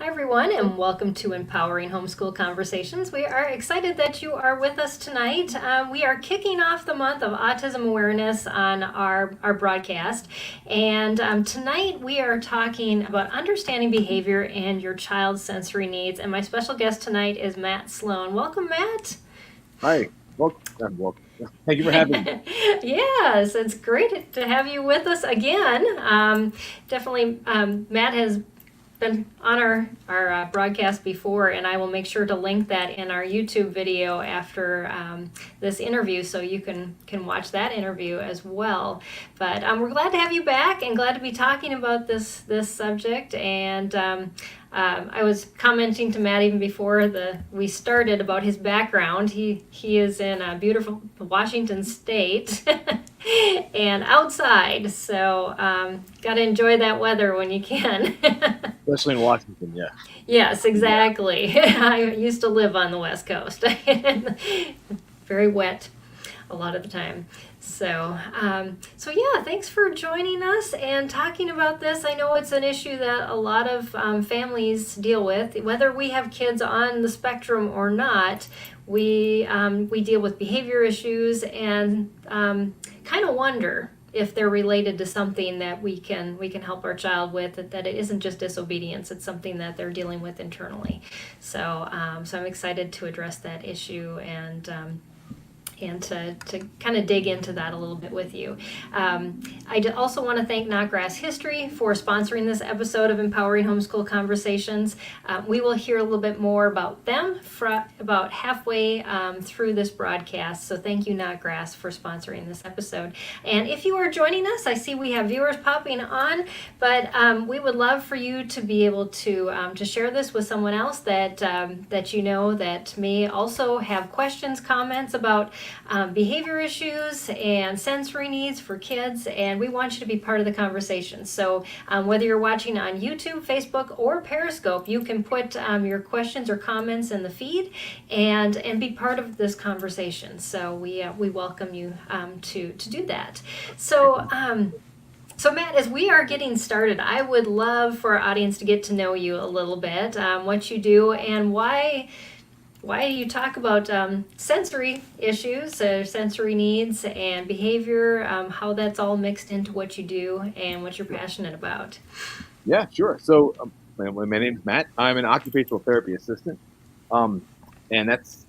Hi, everyone, and welcome to Empowering Homeschool Conversations. We are excited that you are with us tonight. We are kicking off the month of autism awareness on our broadcast. And tonight we are talking about understanding behavior and your child's sensory needs. And my special guest tonight is Matt Sloan. Welcome, Matt. Hi, welcome. Thank you for having me. Yes, it's great to have you with us again. Definitely, Matt has been on our broadcast before, and I will make sure to link that in our YouTube video after this interview, so you can watch that interview as well. But we're glad to have you back, and glad to be talking about this subject. And I was commenting to Matt even before we started about his background. He is in a beautiful Washington State. And outside, so got to enjoy that weather when you can. Especially in Washington, yeah. Yes, exactly. I used to live on the West Coast. Very wet a lot of the time. So yeah, thanks for joining us and talking about this. I know it's an issue that a lot of families deal with, whether we have kids on the spectrum or not. We deal with behavior issues and kind of wonder if they're related to something that we can help our child with, that it isn't just disobedience, it's something that they're dealing with internally. So I'm excited to address that issue and to kind of dig into that a little bit with you. I also want to thank Knotgrass History for sponsoring this episode of Empowering Homeschool Conversations. We will hear a little bit more about them about halfway through this broadcast. So thank you, Knotgrass, for sponsoring this episode. And if you are joining us, I see we have viewers popping on, but we would love for you to be able to share this with someone else that you know that may also have questions, comments about behavior issues and sensory needs for kids, and we want you to be part of the conversation. So whether you're watching on YouTube, Facebook, or Periscope, you can put your questions or comments in the feed and be part of this conversation. So we welcome you to do that. So Matt, as we are getting started, I would love for our audience to get to know you a little bit, what you do, and why you talk about sensory issues, sensory needs, and behavior, how that's all mixed into what you do and what you're passionate about. Yeah, sure. So my name's Matt. I'm an occupational therapy assistant. And that's,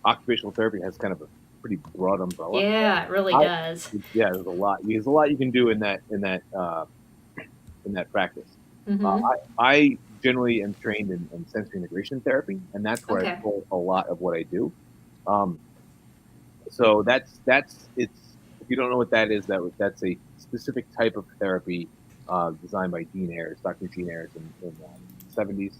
occupational therapy has kind of a pretty broad umbrella. Yeah, it really I, does. yeah, there's a lot. There's a lot you can do in that practice. Mm-hmm. I generally am trained in sensory integration therapy, and that's where I Okay. pull a lot of what I do. Um, so that's it's if you don't know what that is, that's a specific type of therapy designed by Dr. Gene Ayers in the 70s,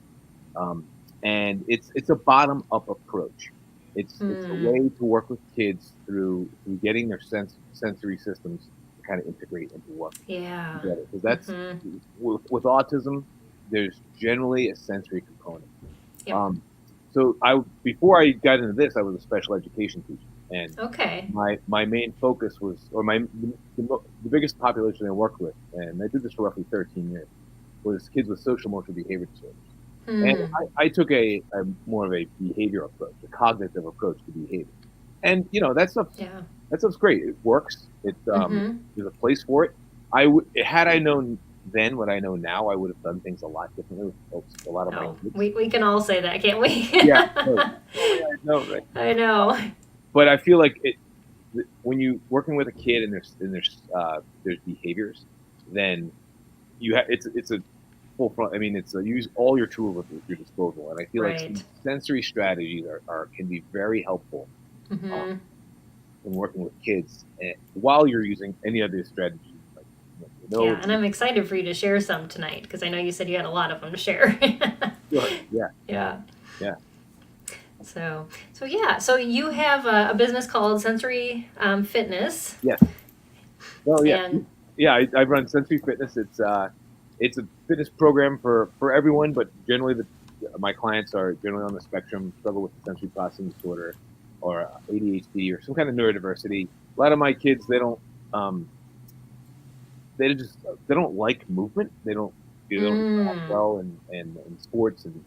and it's a bottom up approach. It's a way to work with kids through getting their sensory systems to kind of integrate into work Yeah. together, because that's Mm-hmm. with autism, there's generally a sensory component. Yep. So before I got into this, I was a special education teacher, and Okay. my main focus was, or the biggest population I worked with, and I did this for roughly 13 years, was kids with social emotional behavior disorders. And Hmm. I took a more of a behavior approach, a cognitive approach to behavior. And Yeah. that stuff's great. It works. Mm-hmm. There's a place for it. Had I known then what I know now, I would have done things a lot differently with a lot of my Oh, kids. we can all say that, can't we? Yeah, no, yeah, no, right. I know. But I feel like when you working with a kid and there's behaviors, then it's a full front. I mean, use all your tools at your disposal, and I feel like Right. sensory strategies can be very helpful uh, Mm-hmm. in working with kids, and while you're using any other strategies like Yeah, and the I'm excited for you to share some tonight because I know you said you had a lot of them to share. sure, yeah, Yeah. yeah, So yeah. So you have a business called Sensory Fitness, yes, well, yeah, and yeah. I run Sensory Fitness. It's a fitness program for everyone, but generally my clients are generally on the spectrum, struggle with sensory processing disorder, or ADHD, or some kind of neurodiversity. A lot of my kids, um, they don't like movement. They don't Maybe they don't interact well in sports, and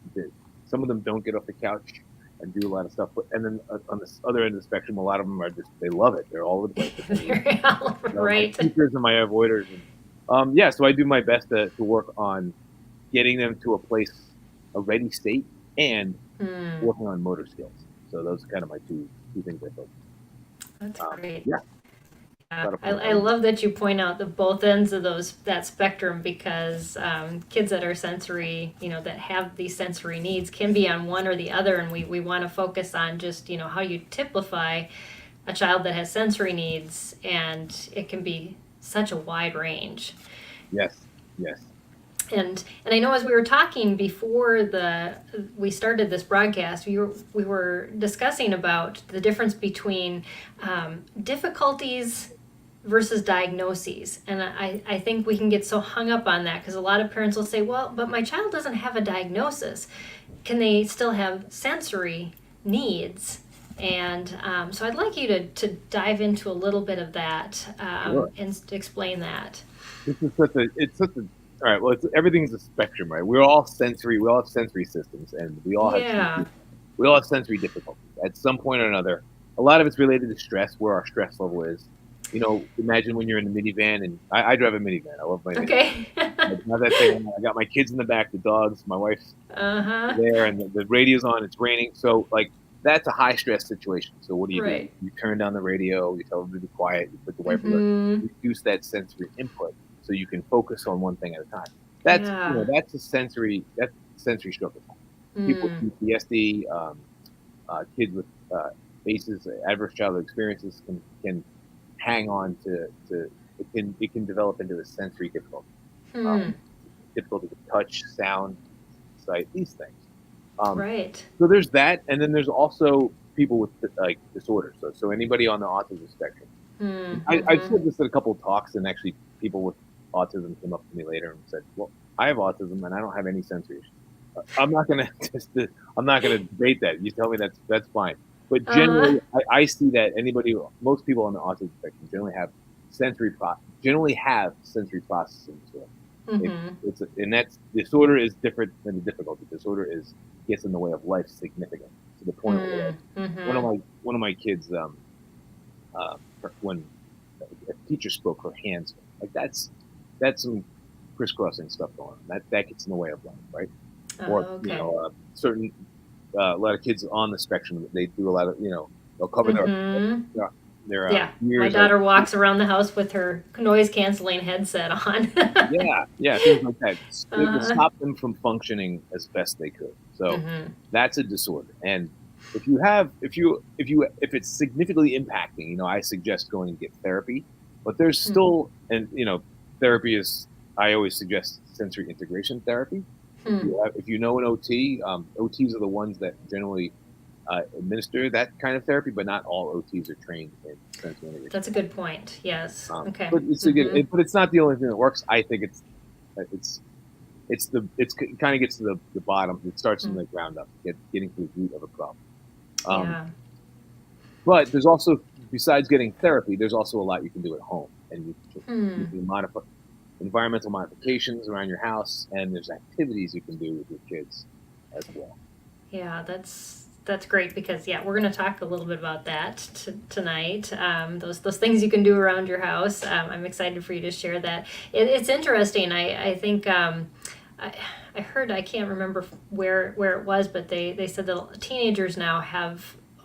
some of them don't get off the couch and do a lot of stuff. But and then on the other end of the spectrum, a lot of them are just, they love it. They're all over the place. Right. My seekers and my avoiders. And, yeah, so I do my best to work on getting them to a place, a ready state, and working on motor skills. So those are kind of my two things I focus. That's great. Yeah. I love that you point out the both ends of that spectrum, because kids that are sensory, that have these sensory needs can be on one or the other, and we want to focus on just how you typify a child that has sensory needs, and it can be such a wide range. Yes. And I know as we were talking before we started this broadcast, we were discussing about the difference between difficulties versus diagnoses. And I think we can get so hung up on that, because a lot of parents will say, well, but my child doesn't have a diagnosis. Can they still have sensory needs? And so I'd like you to dive into a little bit of that Sure. and explain that. This is all right, well, everything's a spectrum, right? We're all sensory. We all have sensory systems, and we all have sensory difficulties at some point or another. A lot of it's related to stress, where our stress level is. Imagine when you're in a minivan, and I drive a minivan. I love my Okay. minivan. I got my kids in the back, the dogs, my wife's there, and the radio's on. It's raining, so that's a high stress situation. So what do? Right. You turn down the radio. You tell them to be quiet. You put the wiper on. Reduce that sensory input, so you can focus on one thing at a time. That's a sensory struggle. People with PTSD, kids with ACEs, adverse childhood experiences, can hang on to it can develop into a sensory difficulty. Difficulty with touch, sound, sight, these things. Right. So there's that, and then there's also people with disorders. So anybody on the autism spectrum. I've said this at a couple of talks, and actually people with autism came up to me later and said, "Well, I have autism and I don't have any sensory issues." I'm not gonna debate that. You tell me that's fine. But generally, I see that most people on the autism spectrum generally have sensory processing disorder. And that's disorder is different than the difficulty. Disorder gets in the way of life significantly, to the point where one of my kids, when a teacher spoke, her hands, that's some crisscrossing stuff going on. That gets in the way of life, right? Certain a lot of kids on the spectrum, they do a lot of they'll cover their ears. My daughter walks around the house with her noise canceling headset on. Things like that. It will stop them from functioning as best they could. So that's a disorder. And if it's significantly impacting, I suggest going to get therapy. But there's still, and therapy is, I always suggest sensory integration therapy. If you know an OT, OTs are the ones that generally administer that kind of therapy, but not all OTs are trained in sensory integration. That's a good point. Yes. Okay. But it's not the only thing that works. I think it kind of gets to the bottom. It starts from the ground up, getting to the root of a problem. But there's also, besides getting therapy, there's also a lot you can do at home, and you can modify environmental modifications around your house, and there's activities you can do with your kids as well. Yeah, that's great, because we're going to talk a little bit about that tonight. Those things you can do around your house. I'm excited for you to share that. It's interesting. I think I heard, I can't remember where it was, but they said that teenagers now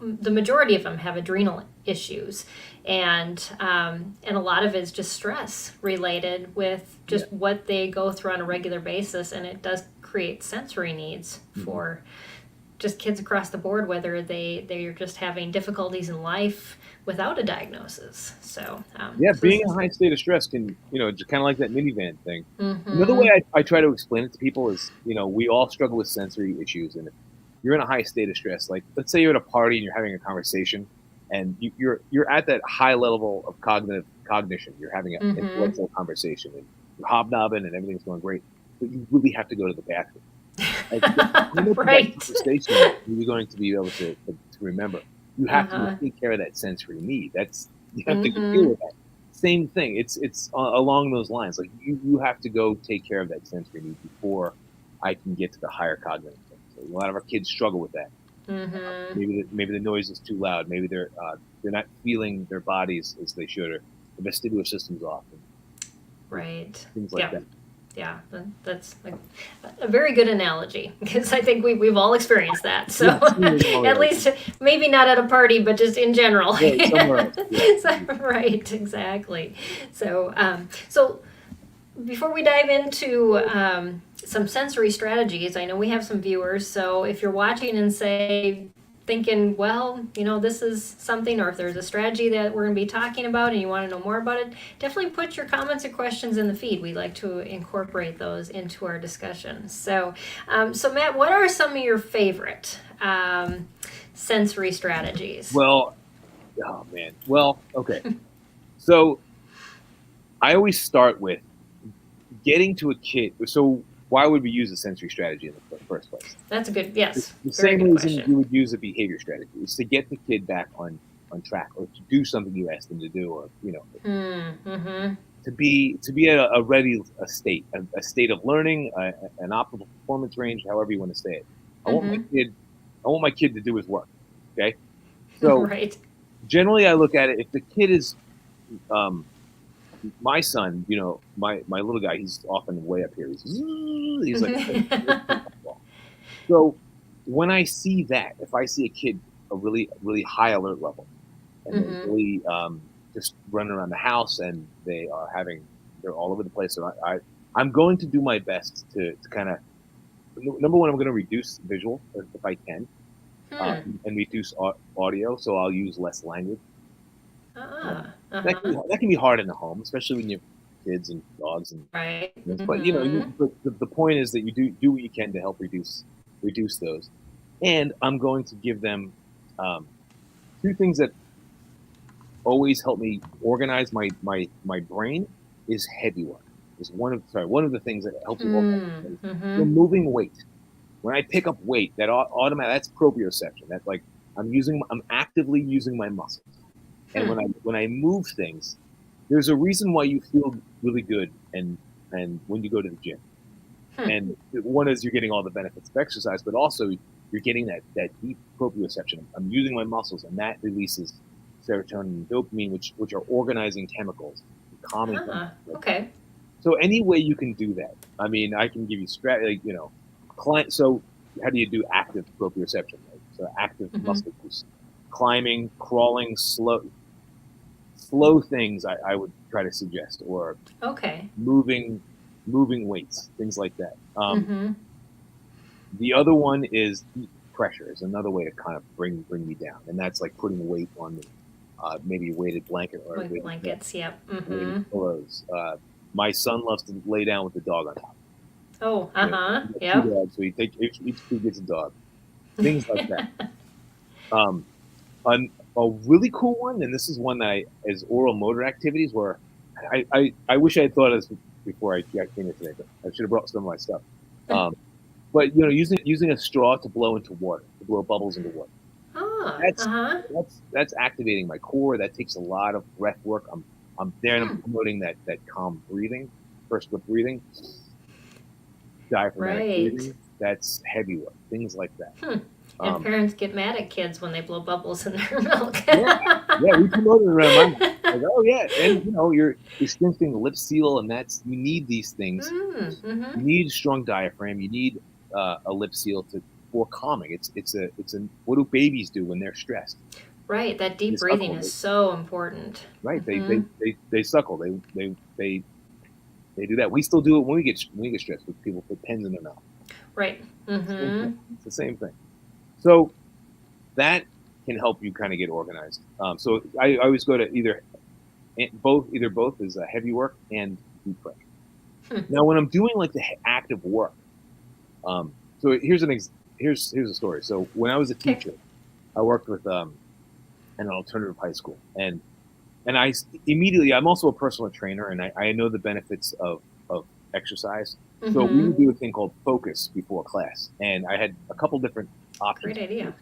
the majority of them have adrenal issues, and a lot of it is just stress related with just what they go through on a regular basis, and it does create sensory needs for just kids across the board, whether they're just having difficulties in life without a diagnosis. So being in a high state of stress can, just kind of like that minivan thing. Another way I try to explain it to people is, we all struggle with sensory issues, and if you're in a high state of stress, like let's say you're at a party and you're having a conversation, and you're at that high level of cognition. You're having an intellectual conversation, and you're hobnobbing, and everything's going great, but you really have to go to the bathroom. Right. Conversation, you're going to be able to remember. You have to take care of that sensory need. You have to deal with that. same thing. It's along those lines. Like you have to go take care of that sensory need before I can get to the higher cognitive things. So a lot of our kids struggle with that. Maybe the noise is too loud. Maybe they're not feeling their bodies as they should, or the vestibular system's off. And Right. things like Yeah. that. Yeah, that's a very good analogy, because I think we've all experienced that. So at least maybe not at a party, but just in general. Yeah, somewhere else. Yeah. So, right, exactly. So so before we dive into some sensory strategies, I know we have some viewers. So if you're watching and say, thinking, well, this is something, or if there's a strategy that we're going to be talking about and you want to know more about it, definitely put your comments and questions in the feed. We like to incorporate those into our discussion. So, so Matt, what are some of your favorite sensory strategies? Well, oh man. Well, okay. So I always start with getting to a kid. So why would we use a sensory strategy in the first place? That's a good, yes. The same reason you would use a behavior strategy is to get the kid back on track, or to do something you asked them to do, or to be at a ready state, a state of learning, an optimal performance range, however you want to say it. I want my kid to do his work. Okay, so right. Generally I look at it, if the kid is my son, my little guy, he's often way up here. He's like, so when I see that, if I see a kid a really, really high alert level, and they're really just running around the house, and they're all over the place, so I'm going to do my best to kind of, number one, I'm going to reduce visual if I can, and reduce audio, so I'll use less language. That can be hard in the home, especially when you have kids and dogs and right. But the point is that you do what you can to help reduce those. And I'm going to give them two things that always help me organize my brain. Is heavy work. Is one of the things that helps me organize. Moving weight. When I pick up weight, that that's proprioception. That's like I'm actively using my muscles. And when I move things, there's a reason why you feel really good and when you go to the gym. And one is you're getting all the benefits of exercise, but also you're getting that deep proprioception. I'm using my muscles, and that releases serotonin and dopamine, which are organizing chemicals, calming. Okay. So any way you can do that. I mean, I can give you So how do you do active proprioception? Right? So active muscle use, climbing, crawling, slow things. I would try to suggest, or moving weights, things like that. The other one is deep pressure, is another way to kind of bring me down, and that's like putting weight on me, maybe a weighted blanket or blankets. Yep. Weighted pillows. My son loves to lay down with the dog on top. Oh, yeah. 2 dogs, so each kid gets a dog. Things like that. A really cool one, and this is one that is oral motor activities, where I wish I had thought of this before I came here today, but I should have brought some of my stuff. But using a straw to blow into water, to blow bubbles into water. That's activating my core. That takes a lot of breath work. I'm there and I'm promoting that calm breathing, first lip breathing, diaphragmatic breathing. That's heavy work. Things like that. And parents get mad at kids when they blow bubbles in their milk. We promote it around my mouth. Like, oh yeah, and you're strengthening the lip seal, and you need these things. You need a strong diaphragm. You need a lip seal for calming. It's what do babies do when they're stressed? Right, that deep breathing is so important. Right, they suckle. They do that. We still do it when we get stressed. With people put pens in their mouth. Right. It's the same thing. So that can help you kind of get organized. So I always go to either both is heavy work and deep pressure. Now, when I'm doing like the active work, so here's a story. So when I was a teacher, I worked with an alternative high school, and I immediately, I'm also a personal trainer, and I know the benefits of exercise. So we would do a thing called focus before class, and I had a couple different options. Great idea.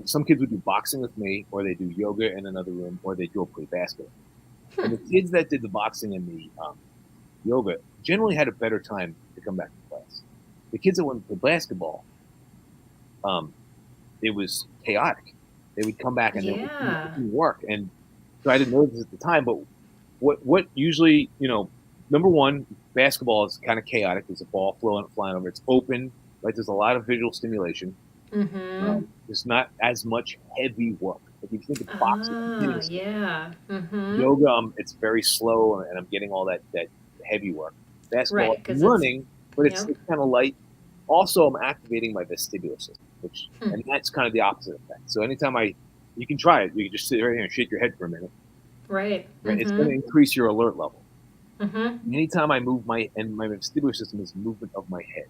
Some kids would do boxing with me, or they do yoga in another room, or they go play basketball. And the kids that did the boxing and the yoga generally had a better time to come back to class. The kids that went to basketball, it was chaotic. They would come back and they Yeah. would work. And so I didn't know this at the time, but what usually, number one, basketball is kind of chaotic. There's a ball flying over. It's open, right? There's a lot of visual stimulation. Mm-hmm. There's not as much heavy work. Like if you think of boxing, I'm getting Yeah. Mm-hmm. yoga, it's very slow and I'm getting all that heavy work. Basketball, Right, I'm because it's, running, but it's yep. kind of light. Also, I'm activating my vestibular system, Hmm. and that's kind of the opposite effect. So anytime you can try it. You can just sit right here and shake your head for a minute. Right. Right? It's going Mm-hmm. to increase your alert level. Mm-hmm. Anytime I move my vestibular system is movement of my head.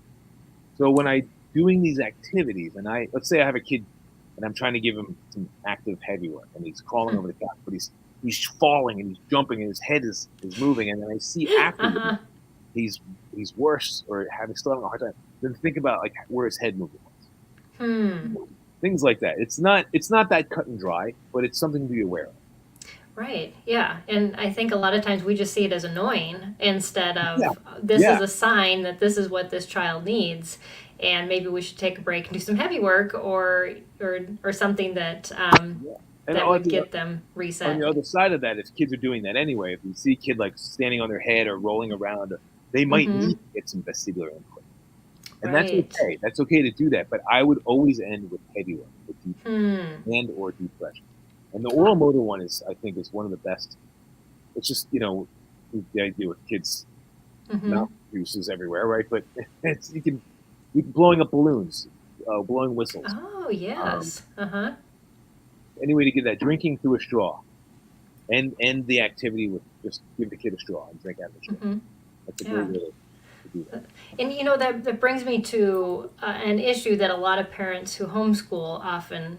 So when I doing these activities, and let's say I have a kid, and I'm trying to give him some active heavy work, and he's crawling over the couch, but he's falling and he's jumping, and his head is moving, and then I see afterwards Uh-huh. he's worse or still having a hard time. Then think about like where his head movement Hmm. was. Things like that. It's not that cut and dry, but it's something to be aware of. Right. Yeah. And I think a lot of times we just see it as annoying instead Yeah, of this is yeah, a sign that this is what this child needs, and maybe we should take a break and do some heavy work or something that yeah. And that would get them on reset. the other side of that, if kids are doing that anyway, if you see a kid like standing on their head or rolling around, they might Mm-hmm. need to get some vestibular input. And that's Right. okay. That's okay to do that. But I would always end with heavy work, with deep Hmm. and or deep pressure. And the oral motor one I think, is one of the best. It's just, the idea with kids' Mm-hmm. mouth juices everywhere, right? But you can blowing up balloons, blowing whistles. Oh Um, yes. Uh-huh. any way to get that, drinking through a straw, and end the activity with just give the kid a straw and drink out of the straw. Mm-hmm. That's a great Yeah. way to do that. And that brings me to an issue that a lot of parents who homeschool often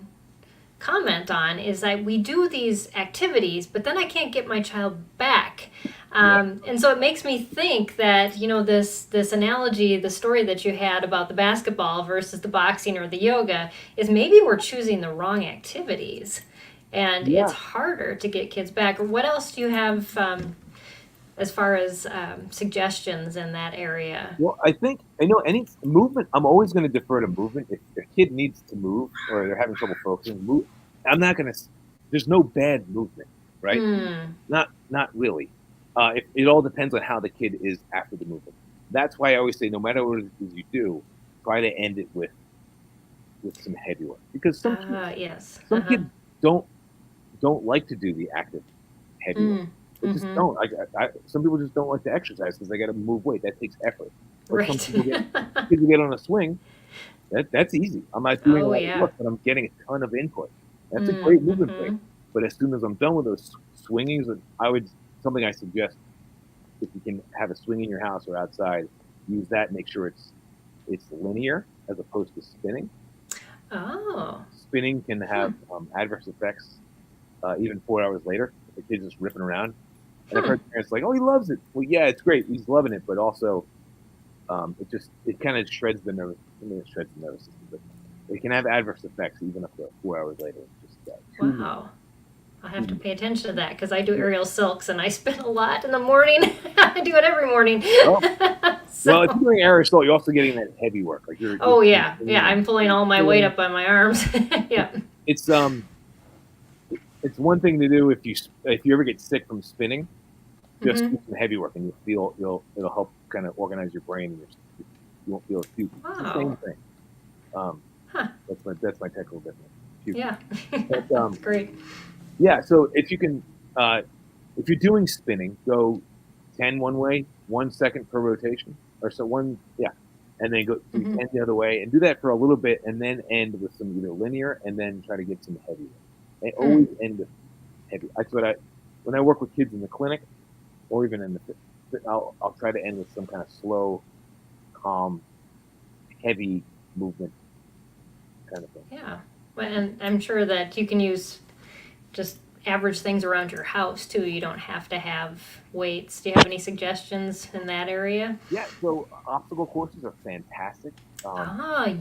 comment on is that we do these activities, but then I can't get my child back. Yeah, And so it makes me think that this analogy, the story that you had about the basketball versus the boxing or the yoga, is maybe we're choosing the wrong activities, and it's yeah. harder to get kids back. What else do you have as far as suggestions in that area? Well, I know any movement. I'm always going to defer to movement. If a kid needs to move or they're having trouble focusing, move. I'm not going to. There's no bad movement, right? Hmm. Not really. It all depends on how the kid is after the movement. That's why I always say, no matter what it is you do, try to end it with some heavy work, because Yes. some kids don't like to do the active heavy work. Mm. They just Mm-hmm. don't. Some people just don't like to exercise because they got to move weight. That takes effort. But some Right. people get on a swing. That's easy. I'm not doing a Oh lot of yeah. work, but I'm getting a ton of input. That's a great movement break. Mm-hmm. But as soon as I'm done with those swingings, something I suggest, if you can have a swing in your house or outside, use that. Make sure it's linear as opposed to spinning. Oh. Spinning can have adverse effects even 4 hours later. If the kid's just ripping around. And I've Hmm. heard parents like, "Oh, he loves it." Well, yeah, it's great. He's loving it, but also it kind of shreds the nervous. I mean, it shreds the nervous system, but it can have adverse effects even up to 4 hours later. It's just Wow. I have to too pay attention to that because I do yeah. aerial silks and I spin a lot in the morning. I do it every morning. Well, well, if So. you're doing aerosol, you're also getting that heavy work. Like you're Oh yeah, yeah. I'm pulling all my weight pulling. up on my arms. Yeah. It's it's one thing to do if you ever get sick from spinning. Just Mm-hmm. do some heavy work, and it'll help kind of organize your brain, and you won't feel as puky. It's the Wow. same thing. Um, Huh. that's my technical definition. Puky. Yeah. But That's great. yeah, so if you can, if you're doing spinning, go 10 one way, 1 second per rotation, or so yeah, and then go do Mm-hmm. 10 the other way, and do that for a little bit, and then end with some either linear, and then try to get some heavy. I Hmm. always end with heavy. That's what when I work with kids in the clinic, or even in I'll try to end with some kind of slow, calm, heavy movement kind of thing. Yeah. And I'm sure that you can use just average things around your house too. You don't have to have weights. Do you have any suggestions in that area? Yeah, so obstacle courses are fantastic.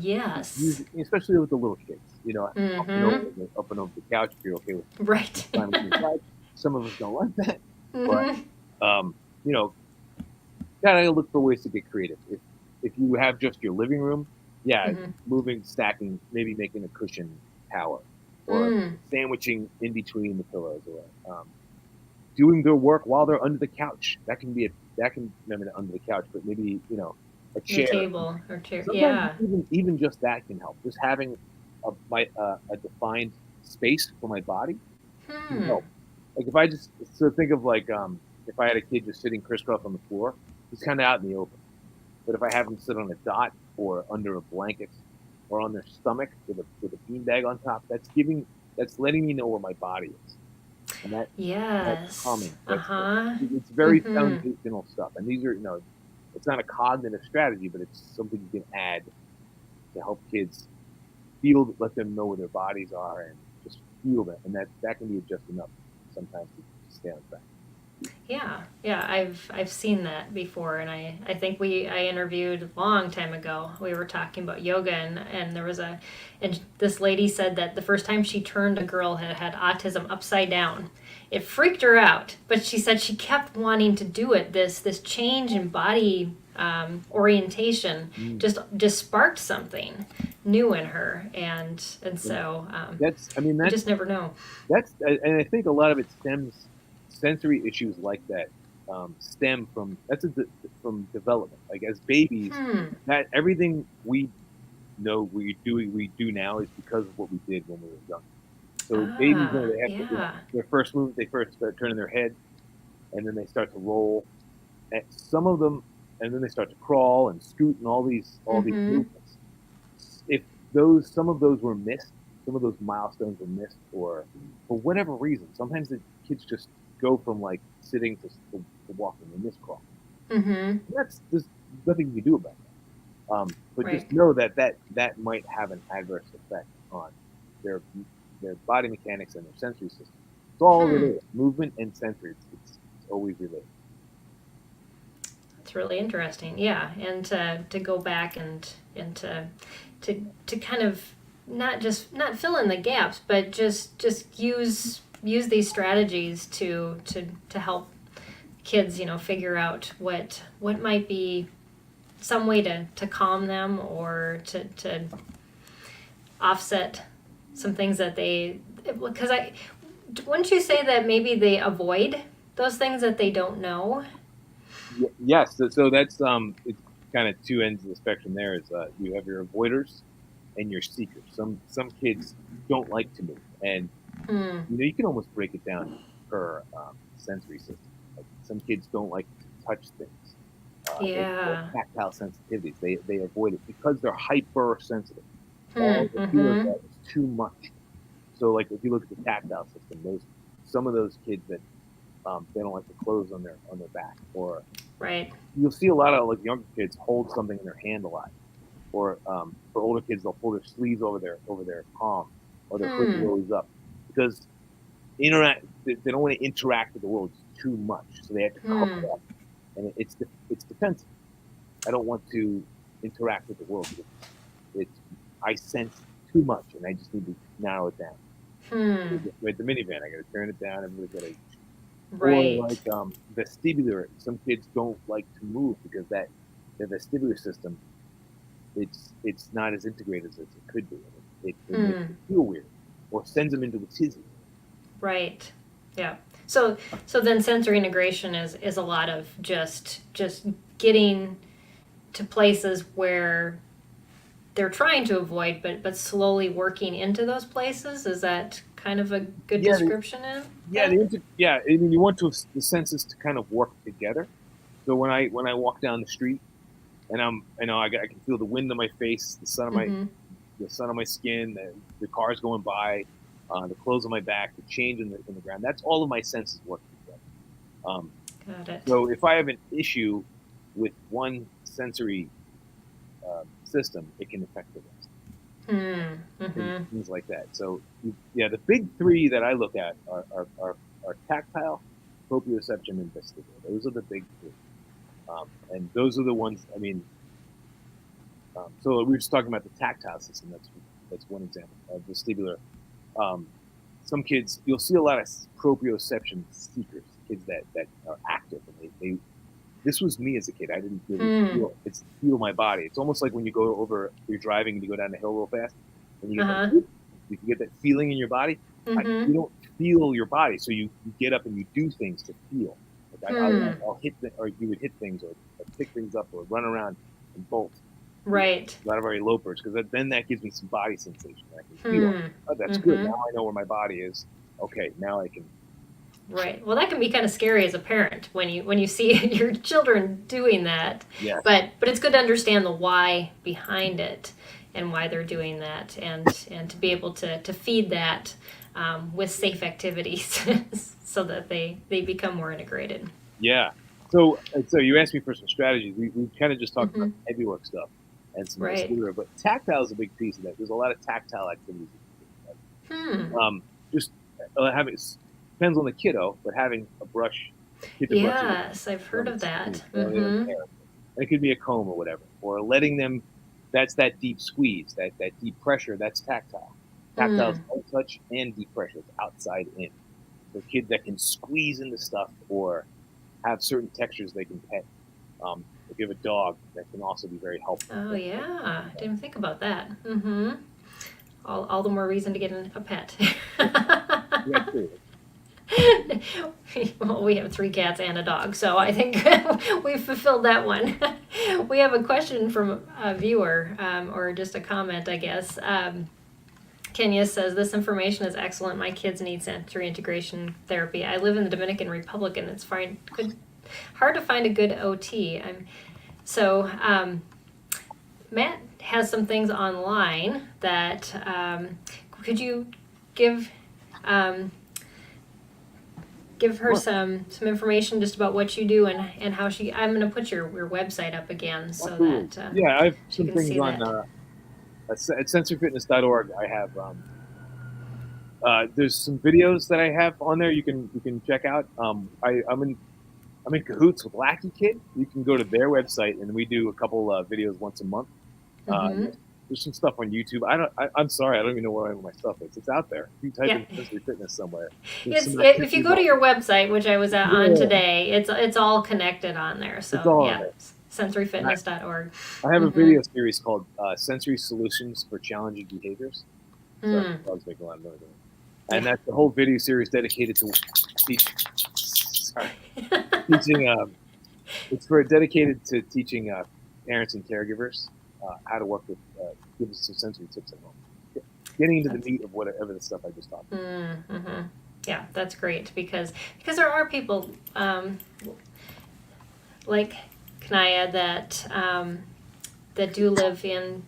Yes. Especially with the little kids, Mm-hmm. up and over the couch if you're okay with Right. climbing to the couch. Some of us don't like that. But Mm-hmm. you know, gotta look for ways to get creative. If you have just your living room, yeah, Mm-hmm. moving, stacking, maybe making a cushion tower, or Mm. sandwiching in between the pillows, or doing their work while they're under the couch. That can maybe not under the couch, but maybe a The chair. table or chair. Sometimes Yeah. even just that can help. Just having a defined space for my body can Hmm. help. Like if I just so think of like if I had a kid just sitting crisscross on the floor, he's kind of out in the open. But if I have them sit on a dot or under a blanket or on their stomach with a beanbag on top, that's letting me know where my body is, and that's Yes. calming. Uh-huh. It's very Mm-hmm. foundational stuff, and these are it's not a cognitive strategy, but it's something you can add to help kids let them know where their bodies are, and just feel them, and that can be just enough sometimes to stay on track. Yeah, yeah, I've seen that before, and I think I interviewed a long time ago. We were talking about yoga, and there was and this lady said that the first time she turned a girl who had autism upside down, it freaked her out. But she said she kept wanting to do it. This change in body orientation Mm. just sparked something new in her, and And so I mean, you just never know. and I think a lot of it stems sensory issues like that stem from from development. Like as babies, Hmm. that everything we do now is because of what we did when we were young. So babies know Ah, they have to, yeah. their first move, they first start turning their head, and then they start to roll. And some of them, and then they start to crawl and scoot and all these Mm-hmm. movements. If some of those were missed, some of those milestones were missed, or for whatever reason, sometimes the kids just go from like sitting to walking and miss crawl. Mm-hmm. And there's nothing you can do about that. But Right. just know that might have an adverse effect on their their body mechanics and their sensory system. It's all Hmm. related. Movement and sensory. It's always related. That's really interesting. Yeah, and to go back and to kind of not fill in the gaps, but just use these strategies to help kids, figure out what might be some way to calm them or to offset some things that they because I wouldn't you say that maybe they avoid those things that they don't know. Yes, so that's it's kind of two ends of the spectrum. There is you have your avoiders and your seekers. Some kids don't like to move, and Hmm. you can almost break it down per sensory system. Like some kids don't like to touch things. They have Yeah. tactile sensitivities. They avoid it because they're hypersensitive. Hmm. All the fear of Mm-hmm. that is too much. So like if you look at the tactile system, some of those kids that they don't like the clothes on their back, or Right. you'll see a lot of like younger kids hold something in their hand a lot, or for older kids they'll pull their sleeves over their palm, or their hood Hmm. rolls up because they don't want to interact with the world too much, so they have to cover Hmm. it up, and it's defensive. I don't want to interact with the world because it's I sense too much, and I just need to narrow it down. Hmm. With the minivan, I got to turn it down. Everybody's got to, or Right. like vestibular. Some kids don't like to move because that the vestibular system it's not as integrated as it could be. It makes Hmm. them feel weird or sends them into a tizzy. Right. Yeah. So then sensory integration is a lot of just getting to places where they're trying to avoid, but slowly working into those places. Is that kind of a good Yeah, description of that? I mean, you want the senses to kind of work together. So when I walk down the street and I can feel the wind on my face, Mm-hmm. the sun on my skin, the cars going by, the clothes on my back, the change in the ground. That's all of my senses working together. Um, Got it. so if I have an issue with one sensory system, it can affect the rest. Hmm. Mm-hmm. Things like that. So yeah, the big three that I look at are tactile, proprioception, and vestibular. Those are the big three, and those are the ones. I mean, so we were just talking about the tactile system. That's one example. Vestibular. Um, some kids, you'll see a lot of proprioception seekers, kids that are active, and they this was me as a kid. I didn't really feel my body. It's almost like when you go over, you're driving and you go down the hill real fast, and you get that feeling in your body. You don't feel your body, so you get up and you do things to feel. Like I'll hit or you would hit things or pick things up or run around and bolt. Right. A lot of our elopers, because then that gives me some body sensation. I can feel. Oh, that's good. Now I know where my body is. Okay, now I can. Right. Well, that can be kind of scary as a parent when you see your children doing that. Yeah. But it's good to understand the why behind it and why they're doing that, and to be able to feed that with safe activities so that they become more integrated. Yeah. So you asked me for some strategies. We kind of just talked about heavy work stuff and some muscular, but tactile is a big piece of that. There's a lot of tactile activities. Just having depends on the kiddo, but having a brush. Yes, I've heard of that. And it could be a comb or whatever, or letting them. That's that deep squeeze, that deep pressure. That's tactile. Tactile is light touch and deep pressure. It's outside in. So kids that can squeeze into stuff or have certain textures they can pet. If you have a dog, that can also be very helpful. Oh yeah, I didn't think about that. All the more reason to get a pet. Yeah, true. Well, we have 3 cats and a dog, so I think we've fulfilled that one. We have a question from a viewer, or just a comment, I guess. Kenya says, this information is excellent. My kids need sensory integration therapy. I live in the Dominican Republic, and it's hard to find a good OT. Matt has some things online that could you give her some information just about what you do and how I'm going to put your website up again so that I have some things on at sensoryfitness.org. I have there's some videos that I have on there you can check out. I'm in cahoots with Lackey Kid. You can go to their website and we do a couple videos once a month. There's some stuff on YouTube. I'm sorry, I don't even know where my stuff is. It's out there. If you type in sensory fitness somewhere. If you go to your website, which I was on today, it's all connected on there. So sensoryfitness.org. I have a video series called Sensory Solutions for Challenging Behaviors. So dogs make a lot of noise. And that's the whole video series dedicated to teaching. It's dedicated to teaching parents and caregivers how to work with, give us some sensory tips at home. Getting into the meat of whatever the stuff I just talked about. Yeah, that's great because there are people like Kanaya that do live in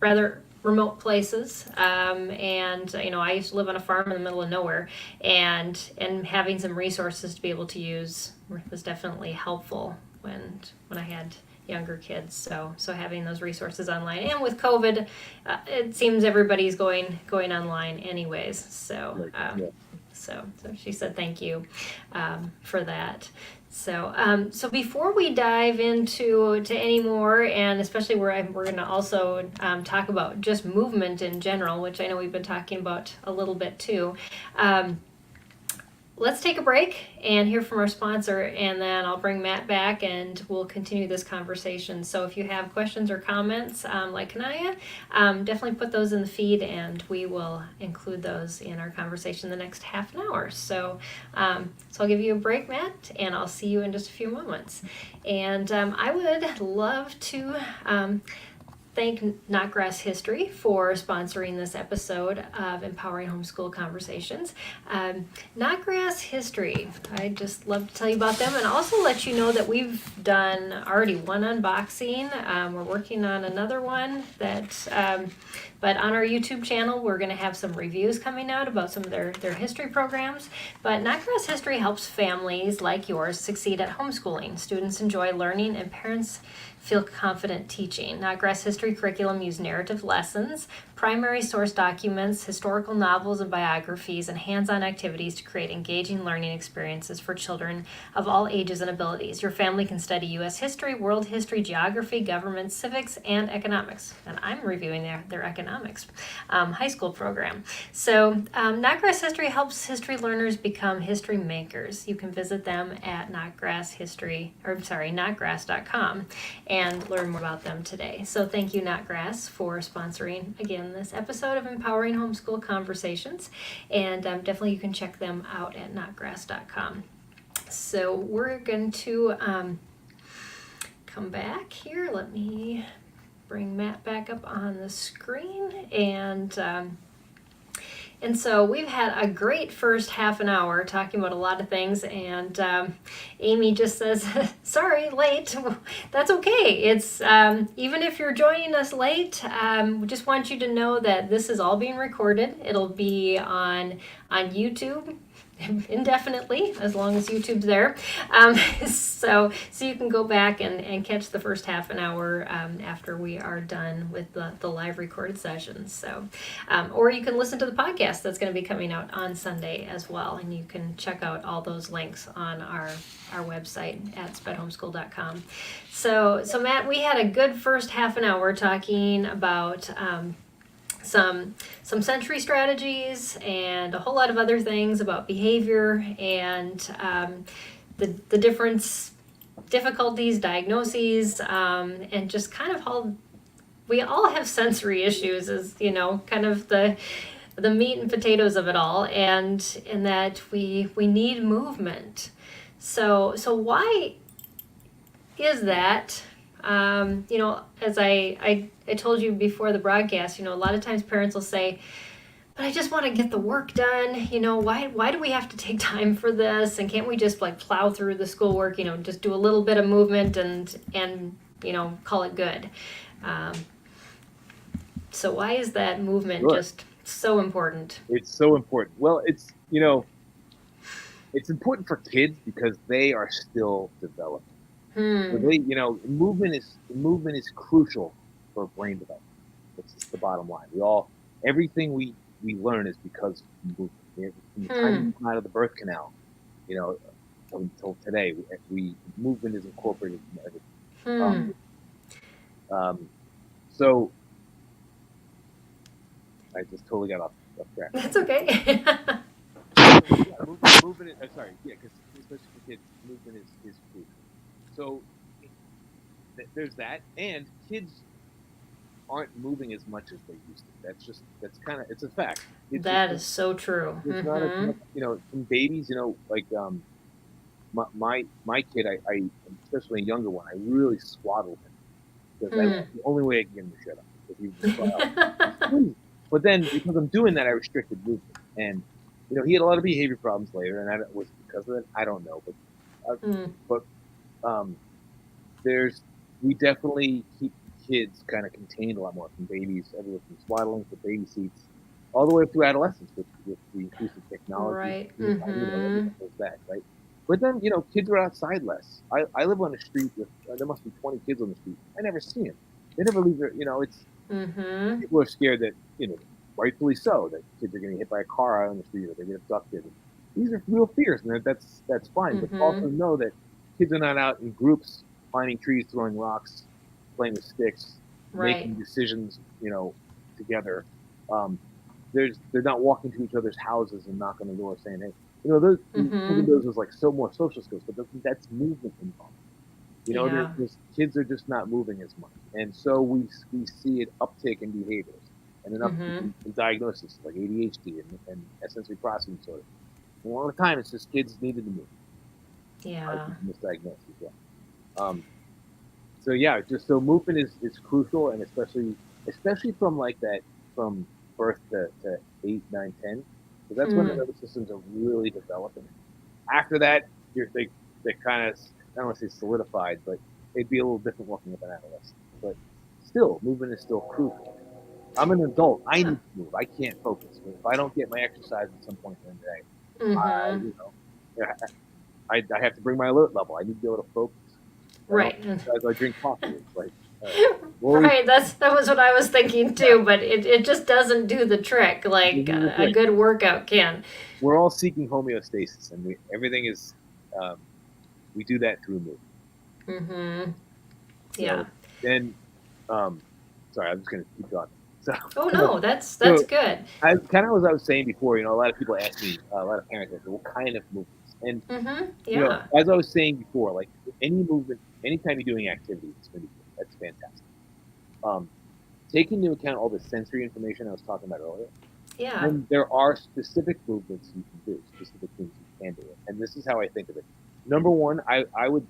rather remote places, and I used to live on a farm in the middle of nowhere, and having some resources to be able to use was definitely helpful when I had younger kids. So having those resources online, and with COVID, it seems everybody's going online anyways. So she said thank you for that. So before we dive into any more, and especially we're going to also talk about just movement in general, which I know we've been talking about a little bit too. Let's take a break and hear from our sponsor, and then I'll bring Matt back and we'll continue this conversation. So if you have questions or comments, like Kanaya, definitely put those in the feed and we will include those in our conversation the next half an hour. So I'll give you a break, Matt, and I'll see you in just a few moments. And I would love to thank Knotgrass History for sponsoring this episode of Empowering Homeschool Conversations. Knotgrass History, I'd just love to tell you about them and also let you know that we've done already one unboxing. We're working on another one but on our YouTube channel, we're going to have some reviews coming out about some of their history programs. But Knotgrass History helps families like yours succeed at homeschooling. Students enjoy learning and parents feel confident teaching. Knotgrass History history curriculum use narrative lessons, primary source documents, historical novels and biographies, and hands-on activities to create engaging learning experiences for children of all ages and abilities. Your family can study U.S. history, world history, geography, government, civics, and economics. And I'm reviewing their economics high school program. So Knotgrass History helps history learners become history makers. You can visit them at knotgrass.com and learn more about them today. So thank you, Knotgrass, for sponsoring again this episode of Empowering Homeschool Conversations. And definitely you can check them out at knotgrass.com. So we're going to come back here. Let me bring Matt back up on the screen. And so we've had a great first half an hour talking about a lot of things, and Amy just says, sorry, late. That's okay. It's even if you're joining us late, we just want you to know that this is all being recorded. It'll be on YouTube indefinitely, as long as YouTube's there. So you can go back and catch the first half an hour after we are done with the live recorded sessions. So, or you can listen to the podcast that's going to be coming out on Sunday as well, and you can check out all those links on our website at spedhomeschool.com. So Matt, we had a good first half an hour talking about some sensory strategies and a whole lot of other things about behavior and the difficulties, diagnoses, and just kind of how we all have sensory issues, is kind of the meat and potatoes of it all, and in that we need movement. So why is that? As I told you before the broadcast, a lot of times parents will say, but I just want to get the work done. Why do we have to take time for this? And can't we just plow through the schoolwork, just do a little bit of movement and call it good? So why is that movement just so important? It's so important. Well, it's important for kids because they are still developing. So movement is crucial for brain development. That's just the bottom line. Everything we learn is because of movement. From the time we come out of the birth canal, until today, movement is incorporated in everything. So I just totally got off track. That's okay. Movement is, because especially for kids, movement is crucial. So there's that, and kids aren't moving as much as they used to. It's a fact. That is so true. It's not as much, from babies, my kid, I especially a younger one, I really swaddled him because that's the only way I can get him to shut up. Because he was but then because I'm doing that, I restricted movement, and he had a lot of behavior problems later, and that was because of it. I don't know, but we definitely keep kids kind of contained a lot more, from babies, everywhere from swaddling to baby seats, all the way up through adolescence with the increase of technology. Right. That, right? But then, kids are outside less. I live on a street with, there must be 20 kids on the street. I never see them. They never leave their, people are scared that, rightfully so, that kids are getting hit by a car out on the street or they get abducted. These are real fears, and that's fine. But also know that kids are not out in groups, climbing trees, throwing rocks, playing with sticks, making decisions, together. They're not walking to each other's houses and knocking on the door saying, hey, those was like so more social skills, but that's movement involved. Kids are just not moving as much, and so we see an uptick in behaviors and an uptick in diagnosis like ADHD and sensory processing disorder. A lot of the time, it's just kids needed to move. Yeah. Misdiagnosed as well. So movement is crucial, and especially from birth to 8, 9, 10, because that's when the nervous systems are really developing. After that, they kind of, I don't want to say solidified, but it'd be a little different working with an adolescent. But still, movement is still crucial. I'm an adult. I need to move. I can't focus. If I don't get my exercise at some point in the day, I have to bring my alert level. I need to be able to focus. Right. As I drink coffee, it's like Right, that was what I was thinking too, but it just doesn't do the trick like a good workout can. We're all seeking homeostasis, and everything is we do that through movement. Mm-hmm. Yeah. So then, sorry, I'm just going to keep talking. So, Oh no, that's so good. I kind of as I was saying before, a lot of people ask me, a lot of parents ask me, what kind of movements? And Mm-hmm. Yeah. as I was saying before, like any movement, anytime you're doing activity, it's going to be good. That's fantastic. Taking into account all the sensory information I was talking about earlier, Yeah. then there are specific movements you can do, specific things you can do. And this is how I think of it. Number one, I would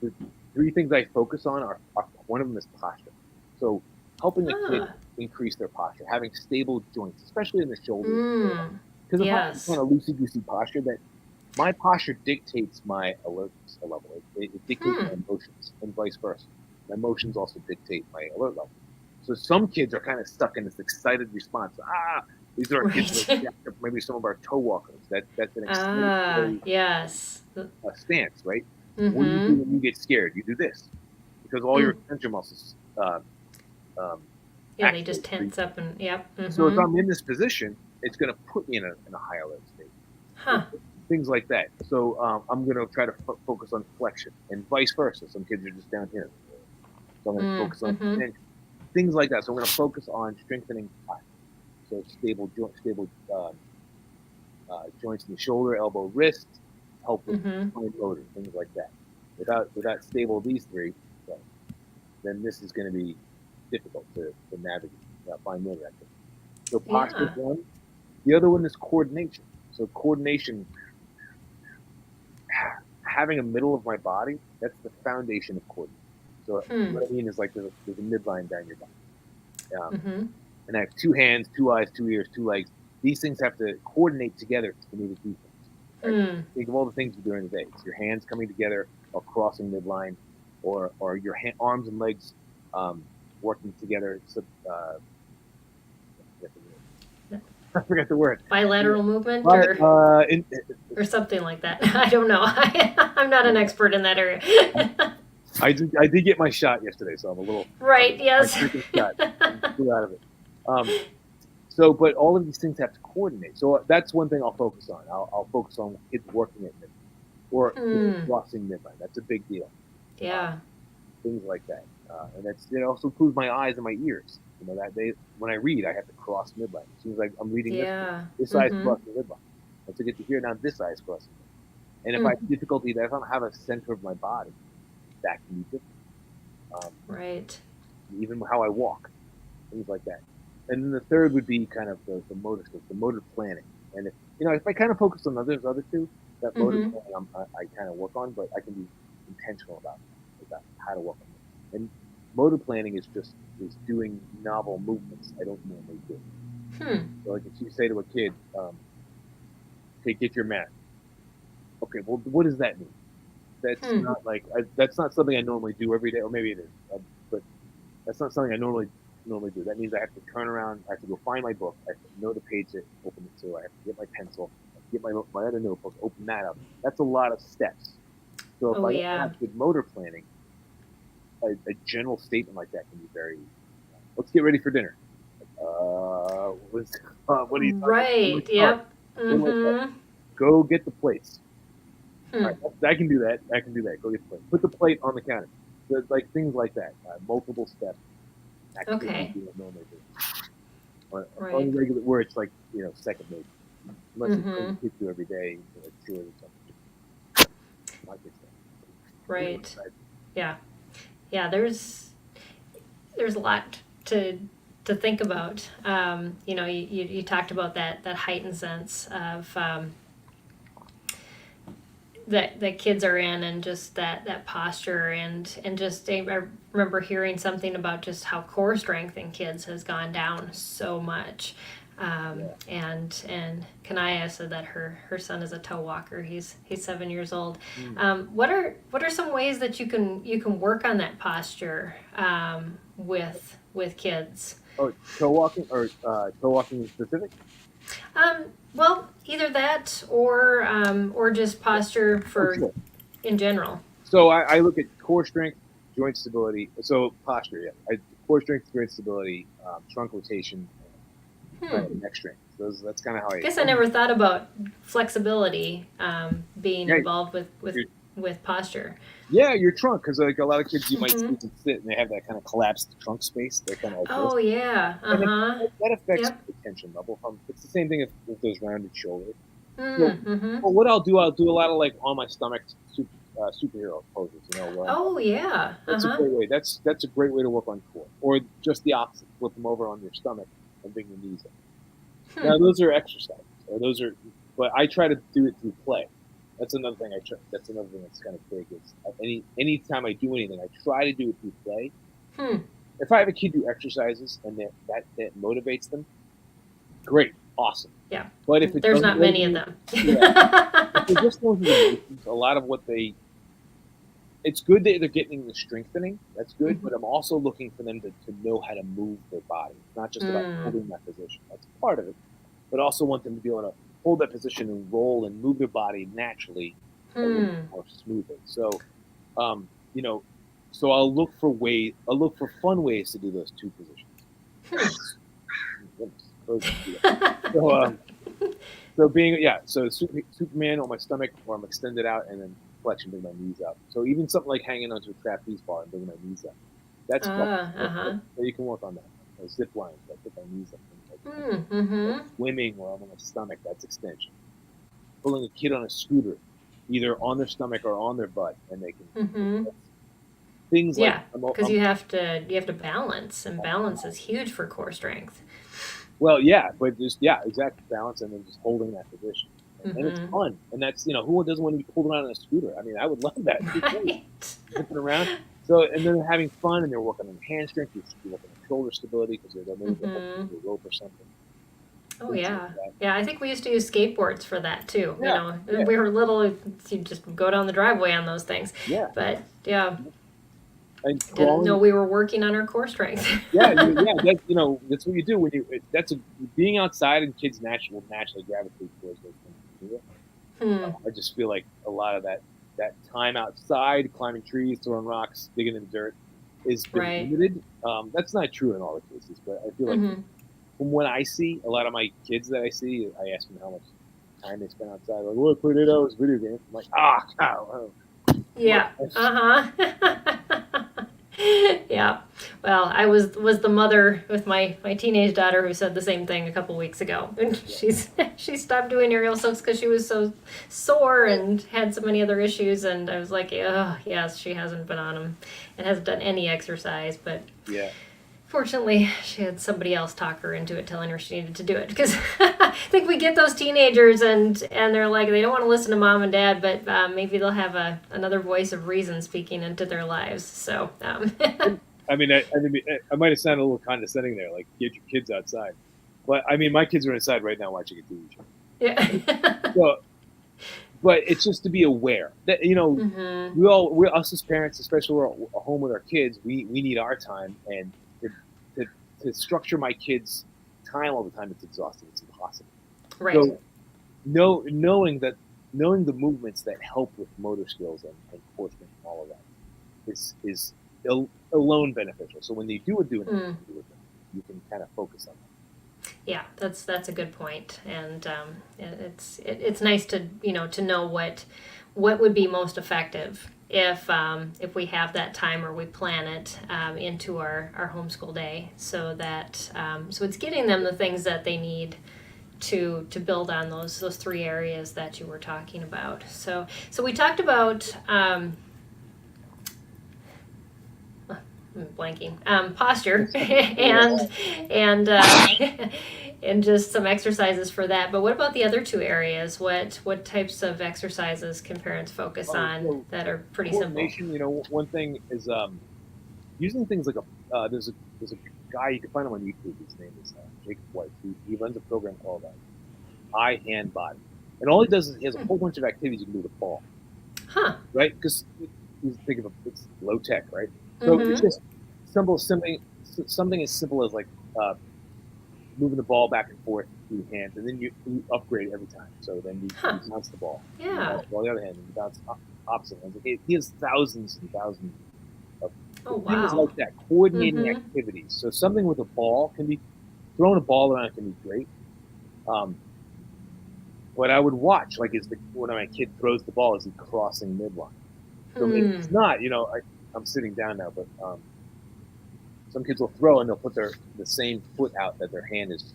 the three things I focus on are one of them is posture. So helping a kid Ah. increase their posture, having stable joints, especially in the shoulders. Mm. Because if I have Yes. kind of loosey goosey posture, that my posture dictates my alertness level. It dictates my emotions, and vice versa. My emotions also dictate my alert level. So some kids are kind of stuck in this excited response. These are our kids that Right. are maybe some of our toe walkers. That's an Ah, excitatory yes. stance, right? What do you do Mm-hmm. when you get scared? You do this because all your Mm. extension muscles um, Yeah, they just activate. tense up and yep. So if Mm-hmm. I'm in this position, it's going to put me in a high alert state. Huh. Things like that. So I'm going to try to focus on flexion and vice versa. Some kids are just down here. So I'm going to focus on Mm-hmm. extension. Things like that. So I'm going to focus on strengthening posture. So stable joints in the shoulder, elbow, wrist, help with Mm-hmm. fine motor, things like that. Without stable these three, well, then this is going to be difficult to navigate, fine motor activity. So posture is Yeah. one. The other one is coordination. So coordination, having a middle of my body, that's the foundation of coordination. So Hmm. what I mean is like there's a midline down your body. Mm-hmm. And I have two hands, two eyes, two ears, two legs. These things have to coordinate together for me to do things. Right? Hmm. Think of all the things you do during the day. It's your hands coming together or crossing midline, or your arms and legs working together. So, I forget the word. Bilateral movement But or something like that. I don't know. I'm not an expert in that area. I did get my shot yesterday, so I'm a little Right. my Yes. second shot. I'm still out of it. So, but all of these things have to coordinate. So that's one thing I'll focus on. I'll focus on kids working at midnight or Hmm. crossing midnight. That's a big deal. Yeah. Things like that, and it also includes my eyes and my ears. That when I read, I have to cross midline. As soon as I'm reading Yeah. this eye's Mm-hmm. crossing midline. Once I get to here, now this eye's crossing midline. And if I Hmm. have difficulty, that if I don't have a center of my body, that can be difficult. Right. Even how I walk, things like that. And then the third would be kind of the motor skills, the motor planning. And if I kind of focus on those other two, that motor Mm-hmm. planning I kind of work on, but I can be intentional about how to work on it. And motor planning is doing novel movements I don't normally do. Hmm. So like if you say to a kid, "Okay, get your mat." Okay, well, what does that mean? That's Hmm. not that's not something I normally do every day, or maybe it is, but that's not something I normally do. That means I have to turn around, I have to go find my book, I have to know the page to open it to, I have to get my pencil, get my other notebook, open that up. That's a lot of steps. So if Oh I don't yeah. have good motor planning, a general statement like that can be very. Let's get ready for dinner. What are you talking about? Where do we Right. start? Yep. What do I start? Mm-hmm. Go get the plates. All Hmm. right, I can do that. I can do that. Go get the plate. Put the plate on the counter. Like things like that. Multiple steps. Activities Okay. you don't normally do. On Right. regular, where it's like second nature. Unless it's something Mm-hmm. kids do every day, like chores or something. Like it's Right. Yeah. Yeah. There's a lot to think about. You talked about that heightened sense of that kids are in, and just that posture, and just I remember hearing something about just how core strength in kids has gone down so much. And Kanaya said that her son is a toe walker. He's 7 years old. What are some ways that you can work on that posture with kids? Oh, toe walking in specific? Well, either that or just posture Oh, for sure. in general. So I look at core strength, joint stability. So posture, yeah. Core strength, joint stability, trunk rotation, and neck strength. That's kind of how I guess I never thought about flexibility being Yeah, involved your, with posture. yeah, your trunk, because like a lot of kids you might see Mm-hmm. them sit and they have that kind of collapsed trunk space. They're kind of like this, Oh yeah. and Uh-huh. that affects Yep. the tension level. It's the same thing with those rounded shoulders. So, Mm-hmm. well, what I'll do a lot of like on my stomach superhero poses. Where Oh yeah. that's a Uh-huh. great way. That's a great way to work on core, or just the opposite. Flip them over on your stomach and bring your knees up. Hmm. Now those are exercises, or those are, but I try to do it through play. That's another thing I try. That's another thing that's kind of big. Is anytime I do anything, I try to do it through play. Hmm. If I have a kid do exercises and that motivates them, great, awesome. Yeah. But if it There's doesn't not many of motivate, them. yeah, if they're just going through the motions, a lot of what it's good that they're getting the strengthening. That's good, but I'm also looking for them to know how to move their body. It's not just about holding that position. That's part of it, but also want them to be able to hold that position and roll and move their body naturally a little bit more smoothly. So, you know, so I'll look for fun ways to do those two positions. So being so Superman on my stomach, or I'm extended out and then flexion, bring my knees up. So even something like hanging onto a trapeze bar and bringing my knees up, that's flexible. So you can work on that. Zip lines, I put my knees up. Like swimming where I'm on my stomach, that's extension. Pulling a kid on a scooter, either on their stomach or on their butt, and they can things like because you have to balance, and balance is huge for core strength. Well, yeah, but just exactly, balance and then just holding that position, and it's fun. And that's who doesn't want to be pulled around on a scooter? I mean, I would love that. Right. Zipping around. So and then having fun, and they're working on hand strength. You're working on shoulder stability because they're maybe a rope or something. Oh yeah, yeah. I think we used to use skateboards for that too. Yeah, When we were little, you just go down the driveway on those things. Yeah. But yeah. And Didn't know we were working on our core strength. That's what you do when being outside, and kids will naturally gravitate towards those things. I just feel like a lot of that time outside, climbing trees, throwing rocks, digging in the dirt, is limited. That's not true in all the cases, but I feel like from what I see, a lot of my kids that I see, I ask them how much time they spend outside. Like, well, I played 8 hours video games. I'm like, yeah. Yeah. Well, I was the mother with my teenage daughter who said the same thing a couple weeks ago, and she stopped doing aerial silks because she was so sore and had so many other issues, and I was like, oh yes, she hasn't been on them and hasn't done any exercise, but yeah. Fortunately, she had somebody else talk her into it, telling her she needed to do it. Because I think we get those teenagers and they're like, they don't want to listen to mom and dad, but maybe they'll have another voice of reason speaking into their lives. So, I mean, I might have sounded a little condescending there, like get your kids outside. But I mean, my kids are inside right now watching a TV show. Yeah. So, but it's just to be aware that we us as parents, especially we're at home with our kids, we need our time, and to structure my kids' time all the time, it's exhausting. It's impossible. Right. So, knowing the movements that help with motor skills and core strength and all of that is alone beneficial. So when they do it, you can kind of focus on that. Yeah, that's a good point, and it's nice to to know what would be most effective if we have that time or we plan it into our homeschool day, so that so it's getting them the things that they need to build on those 3 areas that you were talking about. So we talked about I'm blanking posture and and just some exercises for that. But what about the other 2 areas? What types of exercises can parents focus on that are pretty simple? One thing is using things like there's a guy, you can find him on YouTube. His name is Jacob White. He runs a program called Eye, Hand, Body, and all he does is he has a whole bunch of activities you can do with the ball. Huh. Right? Because you think of it's low tech, right? So it's just something as simple as like moving the ball back and forth through your hands, and then you upgrade every time. So then you bounce the ball. Yeah. On the other hand, and you bounce opposite hands. He has thousands and thousands of Oh, Things wow. like that, coordinating Mm-hmm. activities. So something with a ball throwing a ball around can be great. What I would watch, like, is when my kid throws the ball, is he crossing midline? So if it's not, I'm sitting down now, but some kids will throw and they'll put the same foot out that their hand is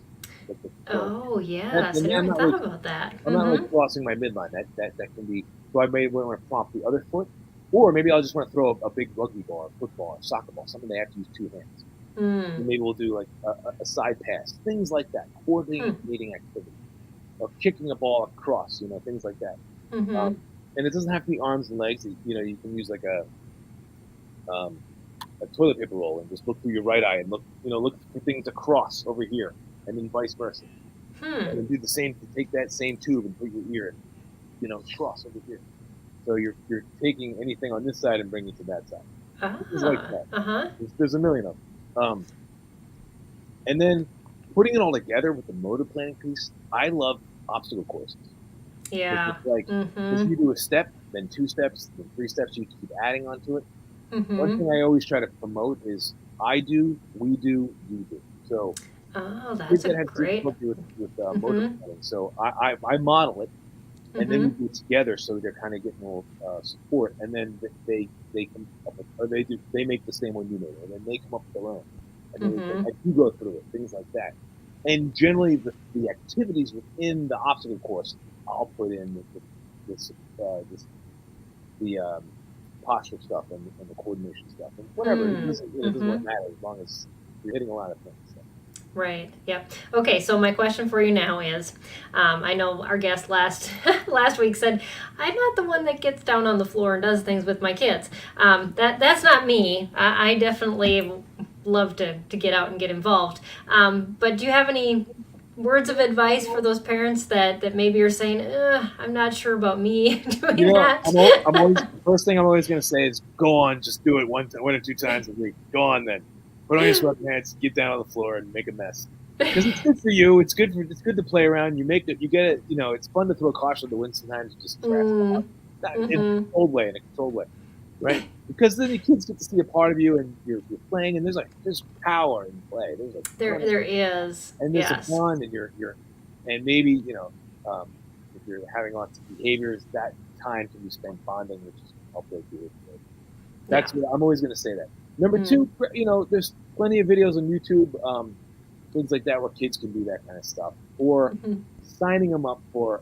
throwing. Oh, And yes. I then never thought about that. I'm not Mm-hmm. like crossing my midline. That can be. So I may want to flop the other foot, or maybe I'll just want to throw a big rugby ball, or football, or soccer ball, something they have to use two hands. Mm. And maybe we'll do like a side pass, things like that, Hmm. coordinating activity, or kicking a ball across, things like that. Mm-hmm. And it doesn't have to be arms and legs. You can use like a toilet paper roll and just look through your right eye and look for things across over here, and then vice versa. And Hmm. then do the same. Take that same tube and put your ear in, cross over here. So you're taking anything on this side and bringing it to that side. Things like Ah. that. Uh-huh. There's a million of them. And then putting it all together with the motor planning piece, I love obstacle courses. Yeah. It's like, if Mm-hmm. you do a step, then 2 steps, then 3 steps, you keep adding onto it. One Mm-hmm. thing I always try to promote is I do, we do, you do. So Oh, that's kids a that have great. difficulty with motor Mm-hmm. planning, so I model it, and then we Mm-hmm. do it together, so they're kind of getting more support, and then they come up with, or they make the same one you made, and then they come up with their own, and then Mm-hmm. you go through it, things like that. And generally, the activities within the obstacle course, I'll put in this the posture stuff and the coordination stuff and whatever. It doesn't really Mm-hmm. matter as long as you're hitting a lot of things. So. Right. Yep. Okay. So my question for you now is, I know our guest last last week said I'm not the one that gets down on the floor and does things with my kids. That's not me. I definitely love to get out and get involved. But do you have any words of advice for those parents that maybe are saying, I'm not sure about me doing that? I'm always the first thing I'm always going to say is go on, just do it one or 2 times a week. Go on then, put on your sweatpants, get down on the floor, and make a mess. Because it's good for you. It's good to play around. You make it. You get it. It's fun to throw caution to the wind sometimes. You just trash it out. Not in a Mm-hmm. controlled way, right? Because then the kids get to see a part of you, and you're playing, and there's power in play. There's a ton of There is. and there's a Yes. bond, and and maybe if you're having lots of behaviors, that time can be spent bonding, which is help those behaviors. Yeah. That's what I'm always going to say. That number Mm. 2, there's plenty of videos on YouTube, things like that, where kids can do that kind of stuff, or Mm-hmm. signing them up for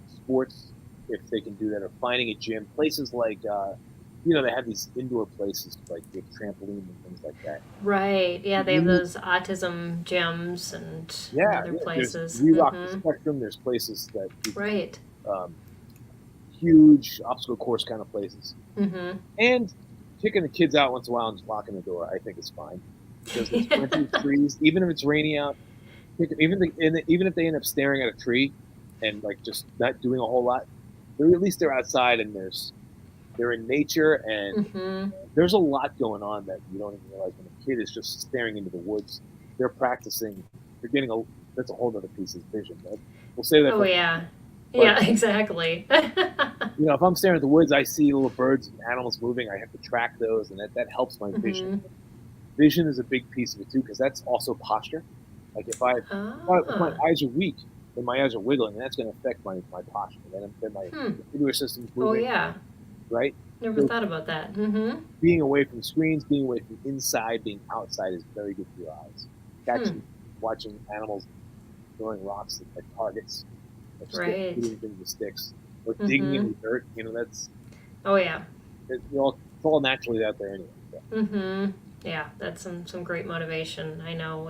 sports if they can do that, or finding a gym. Places like they have these indoor places like with trampoline and things like that. Right. Yeah, they have You those autism gyms and Yeah, other there's places. We Rock the Mm-hmm. Spectrum. There's places that Right. um, huge obstacle course kind of places, Mm-hmm. and kicking the kids out once in a while and just locking the door, I think is fine, because there's plenty of trees. Even if it's rainy out, even if they end up staring at a tree and like just not doing a whole lot, at least they're outside and they're in nature, and Mm-hmm. there's a lot going on that you don't even realize when a kid is just staring into the woods. They're practicing. They're getting that's a whole other piece of vision. Right? We'll say that Oh, for. yeah. But Yeah, exactly. if I'm staring at the woods, I see little birds and animals moving. I have to track those, and that helps my vision. Mm-hmm. Vision is a big piece of it too, because that's also posture. Like if my Ah. eyes are weak, then my eyes are wiggling, and that's going to affect my posture. Then my Hmm. vestibular system's Oh, moving, yeah. right? Never So thought about that. Mm-hmm. being away from screens, being away from inside, being outside is very good for your eyes. Hmm. Watching animals throwing rocks at targets, or Right. hitting things with sticks, or digging in Mm-hmm. the dirt. Oh, yeah. It's all naturally out there anyway. So. Mm-hmm. Yeah, that's some great motivation. I know.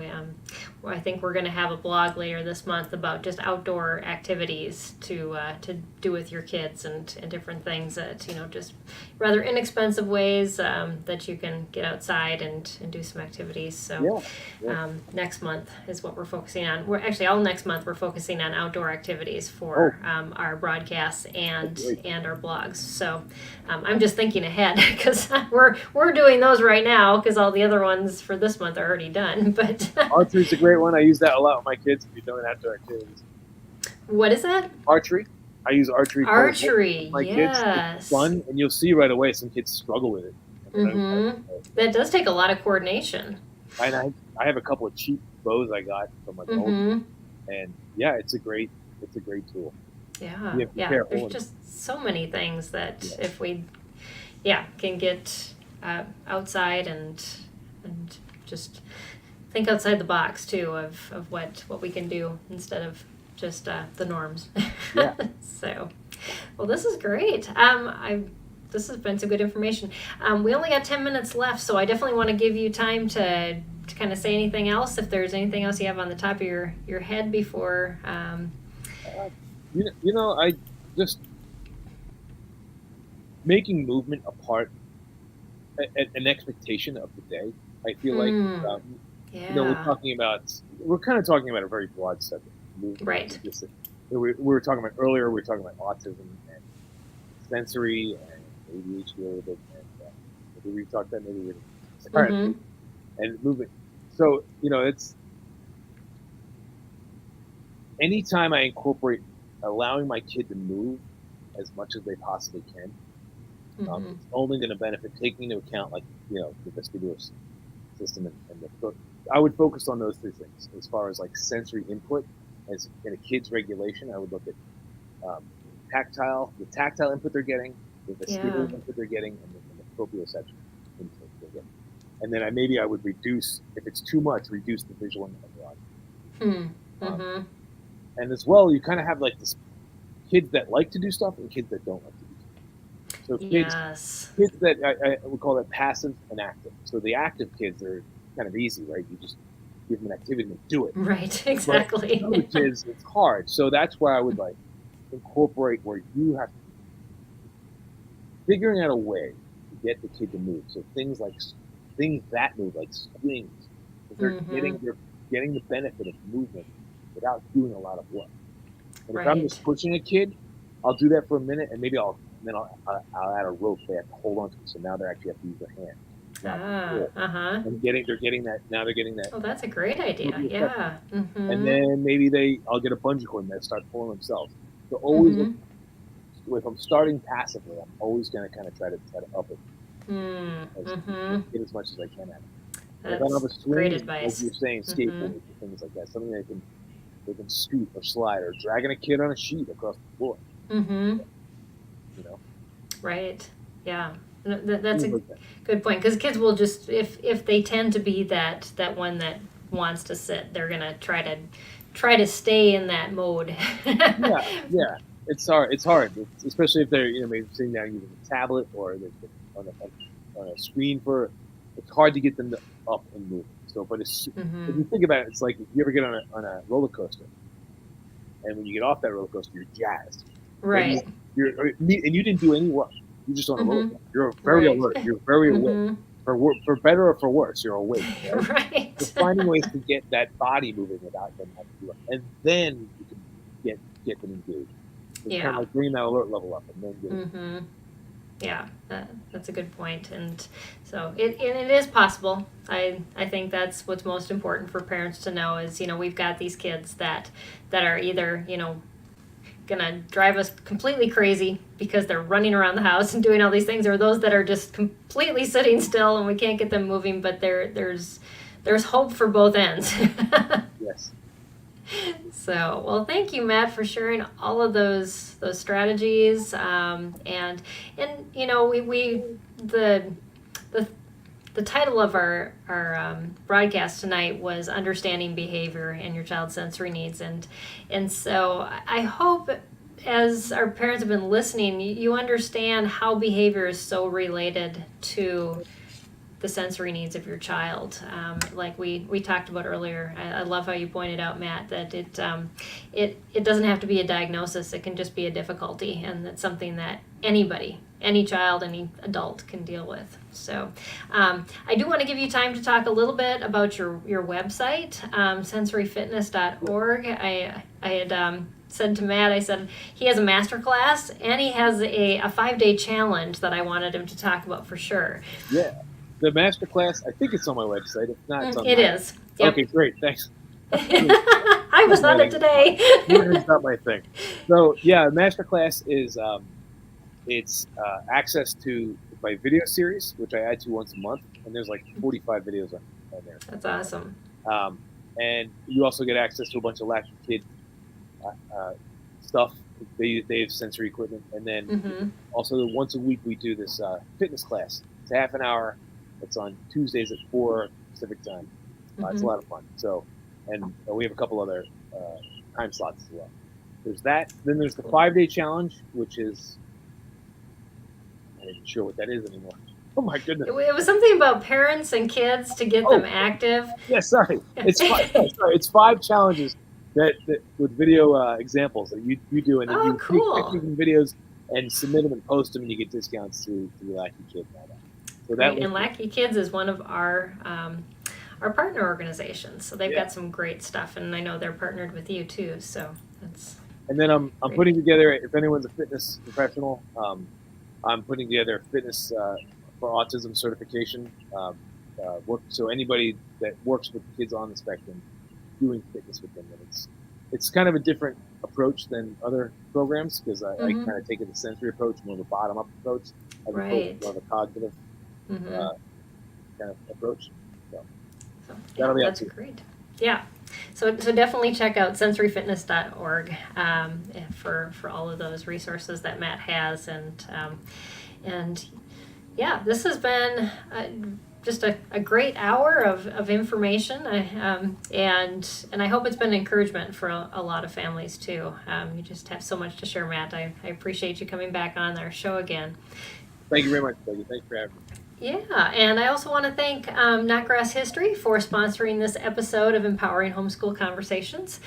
Well, I think we're going to have a blog later this month about just outdoor activities to do with your kids and different things that just rather inexpensive ways that you can get outside and do some activities. So next month is what we're focusing on. We're actually all next month we're focusing on outdoor activities for our broadcasts and our blogs. So I'm just thinking ahead because we're doing those right now because all the other ones for this month are already done. But Archery's a great one. I use that a lot with my kids if you're doing outdoor activities. What is that? Archery. I use archery. Archery, with my kids. It's yes. fun, and you'll see right away some kids struggle with it. That does take a lot of coordination. And I have a couple of cheap bows I got from my old, and yeah, it's a great tool. Yeah, You have to be yeah. There's careful. just so many things that Yeah. if we, can get outside and just think outside the box too of what we can do instead of just the norms. Yeah. So, well, this is great. This has been some good information. We only got 10 minutes left, so I definitely want to give you time to kind of say anything else. If there's anything else you have on the top of your head before. I just making movement a part, an expectation of the day. I feel like, we're kind of talking about a very broad subject. Movement. Right. We were talking about earlier. We were talking about autism and sensory and ADHD a little bit, and maybe we talked about and movement. So it's anytime I incorporate allowing my kid to move as much as they possibly can, it's only going to benefit, taking into account the vestibular system and the foot. I would focus on those two things as far as like sensory input as in a kid's regulation. I would look at the tactile input they're getting, the vestibular input they're getting, and the proprioception input they're getting. And then I would reduce, if it's too much, reduce the visual and audio. And as well, you kind of have like this kids that like to do stuff and kids that don't like to do stuff. So kids that I would call that passive and active. So the active kids are kind of easy, right? You just give them an activity and do it. Right, exactly. But other kids, it's hard. So that's why I would like incorporate where you have to figuring out a way to get the kid to move. So things that move, like swings, they're getting the benefit of movement without doing a lot of work. And if I'm just pushing a kid, I'll do that for a minute, and maybe I'll add a rope they have to hold on to. So now they actually have to use their hand. And they're getting that. Now they're getting that. Oh, that's a great idea. Yeah. And then maybe I'll get a bungee cord and they start pulling themselves. So always, if I'm starting passively, I'm always going to kind of try to up it. Get as much as I can at it. That's if I don't have a swing, great advice. As you're saying, skateboarding, things like that. Something they can scoot or slide, or dragging a kid on a sheet across the floor. Right. Yeah. That's a good point, because kids will just, if they tend to be that one that wants to sit, they're gonna try to stay in that mode. Yeah. It's hard. Especially if they're maybe sitting down using a tablet or they're on a screen it's hard to get them to up and move. So, but if you think about it, it's like if you ever get on a roller coaster, and when you get off that roller coaster, you're jazzed. Right. And you didn't do any work. You're just on a roller coaster. You're very alert. You're very awake. For better or for worse, you're awake. Right. So finding ways to get that body moving without them having to do it, and then you can get them engaged. It's kind of like bringing that alert level up, and then get it. Yeah, that's a good point. And so it is possible. I think that's what's most important for parents to know is, we've got these kids that are either, gonna drive us completely crazy because they're running around the house and doing all these things, or those that are just completely sitting still and we can't get them moving, but there's hope for both ends. Yes. So, well, thank you, Matt, for sharing all of those strategies. And we the title of our broadcast tonight was Understanding Behavior and Your Child's Sensory Needs, and so I hope, as our parents have been listening, you understand how behavior is so related to the sensory needs of your child. Like we talked about earlier, I love how you pointed out, Matt, that it doesn't have to be a diagnosis. It can just be a difficulty, and that's something that anybody, any child, any adult can deal with. So I do want to give you time to talk a little bit about your website, sensoryfitness.org. I had said to Matt, I said he has a master class and he has a 5-day challenge that I wanted him to talk about for sure. Yeah. The master class, I think it's on my website. If not, it's on It is. Yep. Okay, great. Thanks. I was on it today. It's not my thing. So, yeah, master class is it's access to my video series, which I add to once a month, and there's like 45 videos on there. That's awesome. And you also get access to a bunch of Latchkey Kid stuff. They have sensory equipment, and then also once a week we do this fitness class. It's half an hour. It's on Tuesdays at 4 Pacific time. It's a lot of fun. So, and we have a couple other time slots as well. There's that. Then there's the 5-day challenge, which is, I'm not even sure what that is anymore. Oh my goodness! It was something about parents and kids to get them active. Yeah, sorry. It's 5 challenges that with video examples that you do, and you cool. take videos and submit them and post them, and you get discounts through Latchkey Kid and all that. So that and Latchkey Kids is one of our partner organizations, so they've got some great stuff, and I know they're partnered with you too. So that's. And then I'm putting together, if anyone's a fitness professional, I'm putting together a fitness for autism certification. So anybody that works with kids on the spectrum, doing fitness with them, and it's kind of a different approach than other programs, because I kind of take the sensory approach, more of a bottom-up approach, as opposed to more of a cognitive kind of approach. So that'll be that's great. Yeah. So definitely check out sensoryfitness.org for all of those resources that Matt has, and yeah, this has been just a great hour of information, and I hope it's been encouragement for a lot of families too. You just have so much to share, Matt. I appreciate you coming back on our show again. Thank you very much, Peggy. Thanks for having me. Yeah, and I also want to thank Knotgrass History for sponsoring this episode of Empowering Homeschool Conversations.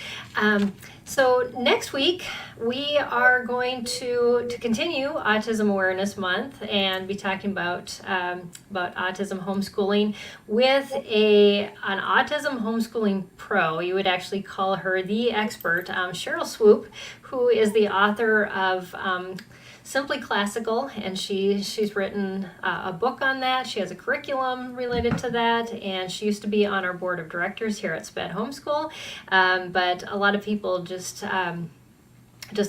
So next week we are going to continue Autism Awareness Month and be talking about autism homeschooling with an autism homeschooling pro. You would actually call her the expert, Cheryl Swoop, who is the author of Simply Classical, and she's written a book on that. She has a curriculum related to that, and she used to be on our board of directors here at SPED Homeschool. But a lot of people just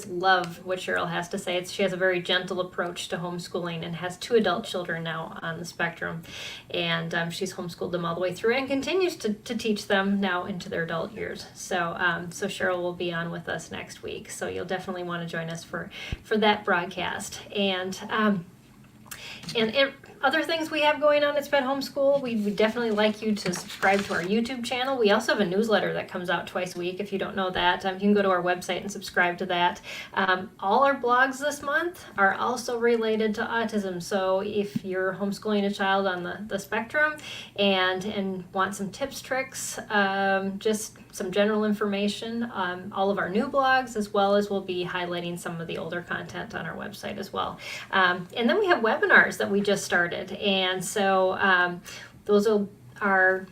love what Cheryl has to say. She has a very gentle approach to homeschooling and has 2 adult children now on the spectrum. And she's homeschooled them all the way through and continues to teach them now into their adult years. So Cheryl will be on with us next week. So you'll definitely want to join us for that broadcast. And other things we have going on at SPED Homeschool, we would definitely like you to subscribe to our YouTube channel. We also have a newsletter that comes out twice a week. If you don't know that, you can go to our website and subscribe to that. All our blogs this month are also related to autism. So if you're homeschooling a child on the spectrum and want some tips, tricks, just some general information, all of our new blogs, as well as we'll be highlighting some of the older content on our website as well. And then we have webinars that we just started. And so those are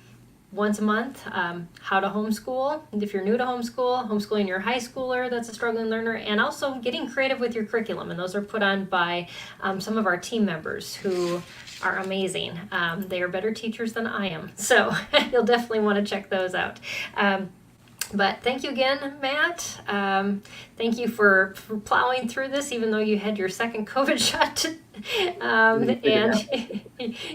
once a month, how to homeschool. And if you're new to homeschooling your high schooler that's a struggling learner, and also getting creative with your curriculum. And those are put on by some of our team members who are amazing. They are better teachers than I am. So you'll definitely want to check those out. But thank you again, Matt. Thank you for plowing through this, even though you had your second COVID shot. And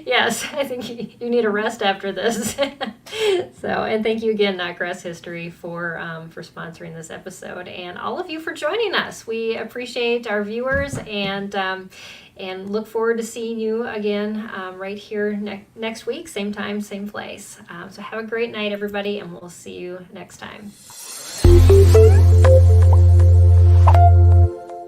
yes, I think you need a rest after this. And thank you again, Knotgrass History, for sponsoring this episode, and all of you for joining us. We appreciate our viewers, and look forward to seeing you again right here next week, same time, same place. So have a great night, everybody, and we'll see you next time.